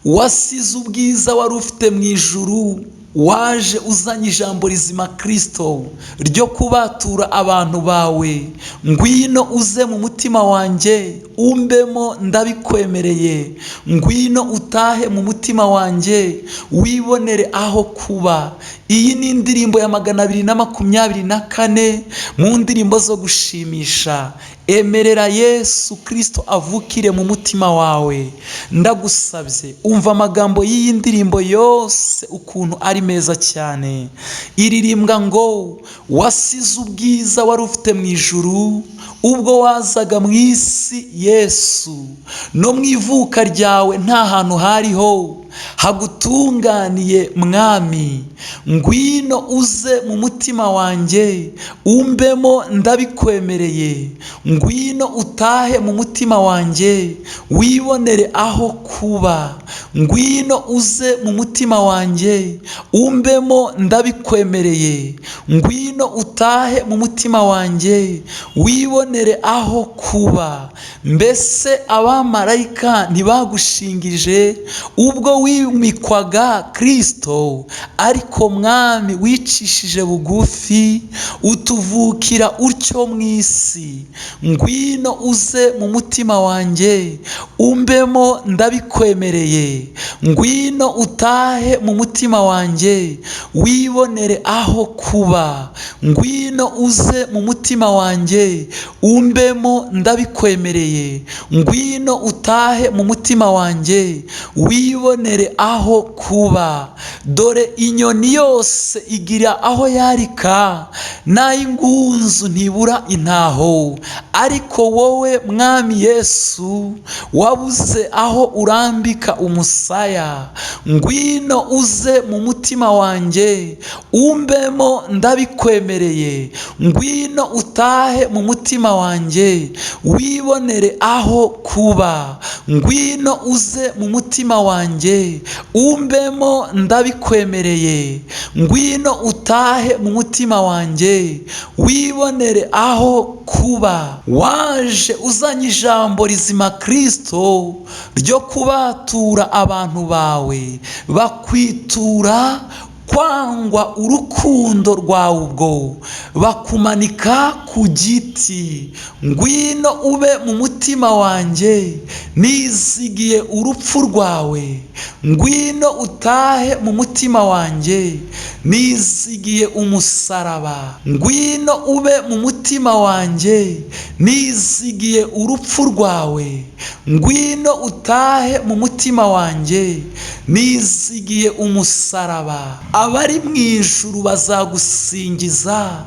wasize ubwiza wari ufite mu ijuru, waje uzanye ijambo rizima Kristo ryo kubatura abantu bawe. Ngwino uze mu mutima wanjye umbemo, ndabikwemereye. Ngwino utahe mu mutima wanjye wibonere aho kuba. Iyi ni indirimbo ya 224 mu ndirimbo zo gushimisha. Emerera Yesu Kristo avukire mu mutima wawe. Ndagusabye umva amagambo y'iyi ndirimbo yose ukuntu ari meza cyane. Iririmbwa ngo wasize ubwiza wari ufite mu ijuru ubwo wazaga mu isi Yesu, no mu ivuka ryawe nta hantu hariho hagutunganiye mwami. Ngwino uze mu mutima wanjye umbemo, ndabikwemereye. Ngwino utahe mu mutima wanjye wibonere aho kuba. Ngwino uze mu mutima wanjye umbemo, ndabikwemereye. Ngwino utahe mu mutima wanjye wibonere aho kuba. Mbese abamarayika ntibagushingije ubwo wimikwaga Kristo? Ariko mwami wicishije bugufi utuvukira utyo mu isi. Ngwino uze mu mutima wanjye umbemo, ndabikwemereye. Ngwino utahe mu mutima wanjye wibonere aho kuba. Ngwino uze mu mutima wanjye umbemo, ndabikwemereye. Ngwino utahe mu mutima wanjye wibonere aho kuba. Dore inyoni yose igira aho yarika, n'ay'ingunzu ntibura intaho. Ariko wowe mwami Yesu wabuze aho urambika umusaya. Ngwino uze mu mutima wanjye umbemo, ndabikwemereye. Ngwino utahe mu mutima wanjye wibonere aho kuba. Ngwino uze mu mutima wanjye umbemo, ndabikwemereye. Ngwino utahe mu mutima wanjye wibonere aho kuba. Waje uzanye ijambo rizima Kristo ryo kubatura abantu bawe, bakwitura kwangwa urukundo rwawe ubwo, bakumanika ku giti. Ngwino ube mu mutima wanjye, nizigiye urupfu rwawe. Ngwino utahe mu mutima wanjye, nizigiye umusaraba. Ngwino ube mu mutima wanjye, nizigiye urupfu rwawe. Ngwino utahe mu mutima wanjye, nizigiye umusaraba. Abari mu ijuru bazagusingiza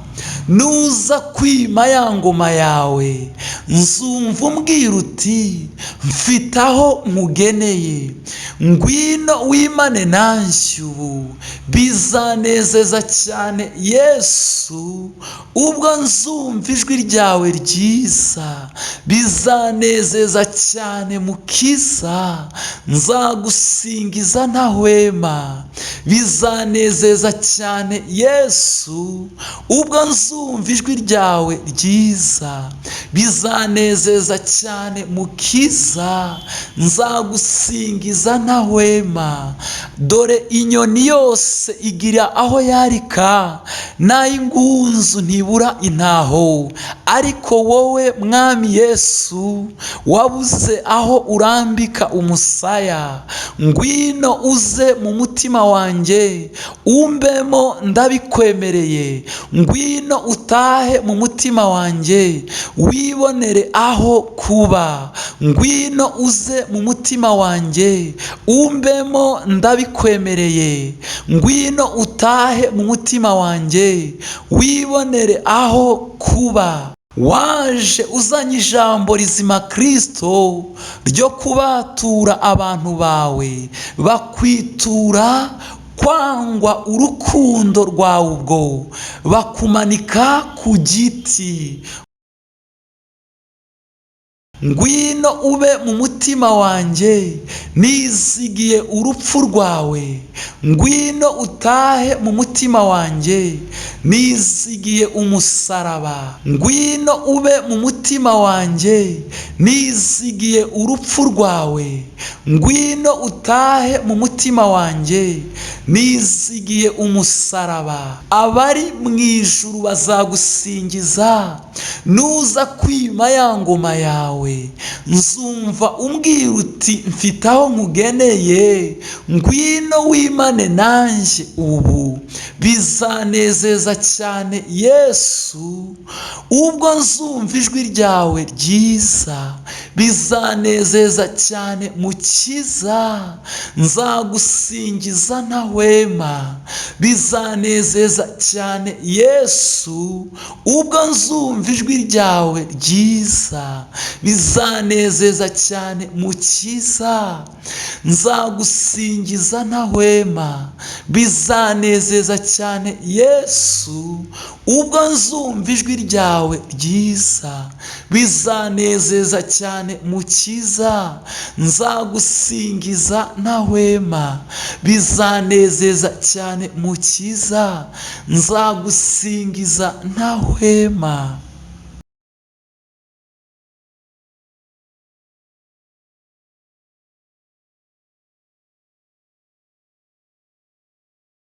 nuza kwima ya ngoma yawe. Nzumva umbwira uti mfite aho nkugeneye. Ngwino wimane nanjye ubu, bizanezeza cyane Yesu ubwo nzumva ijwi ryawe ryiza. Bizanezeza cyane Mukiza, nzagusingiza ntahwema. Bizanezeza cyane Yesu ubwo nzumva ijwi ryawe ryiza. Bizanezeza cyane Mukiza, nzagusingiza ntahwema. Dore inyoni yose igira aho yarika, n'ay'ingunzu ntibura intaho. Ariko wowe mwami Yesu wabuze aho urambika umusaya. Ngwino uze mu mutima wanjye umbemo, ndabikwemereye. Ngwino utahe mu mutima wanjye wibonere aho kuba. Ngwino uze mu mutima wanjye umbemo, ndabikwemereye. Ngwino utahe mu mutima wanjye wibonere aho kuba. Waje uzanye ijambo rizima Kristo ryo kubatura abantu bawe, bakwitura kwangwa urukundo rwawe ubwo, bakumanika ku giti. ngwino ube mu mutima wanjye, nizigiye urupfu rwawe. Ngwino utahe mu mutima wanjye, nizigiye umusaraba. Ngwino ube mu mutima wanjye, nizigiye urupfu rwawe. Ngwino utahe mu mutima wanjye, nizigiye umusaraba. Abari mu ijuru bazagusingiza nuza kwima ya ngoma yawe. Nzumva umbwira uti mfite aho nkugeneye, ngwino wimane nanjye ubu. Bizanezeza cyane Yesu ubwo nzumva ijwi ryawe ryiza. Bizanezeza cyane Mukiza, nzagusingiza ntahwema. Bizanezeza cyane Yesu ubwo nzumva ijwi ryawe ryiza. Bizanezeza cyane Mukiza, nzagusingiza ntahwema. Bizanezeza cyane Yesu ubwo nzumva ijwi ryawe ryiza. Bizanezeza cyane Mukiza, nzagusingiza ntahwema. Bizanezeza cyane Mukiza, nzagusingiza ntahwema.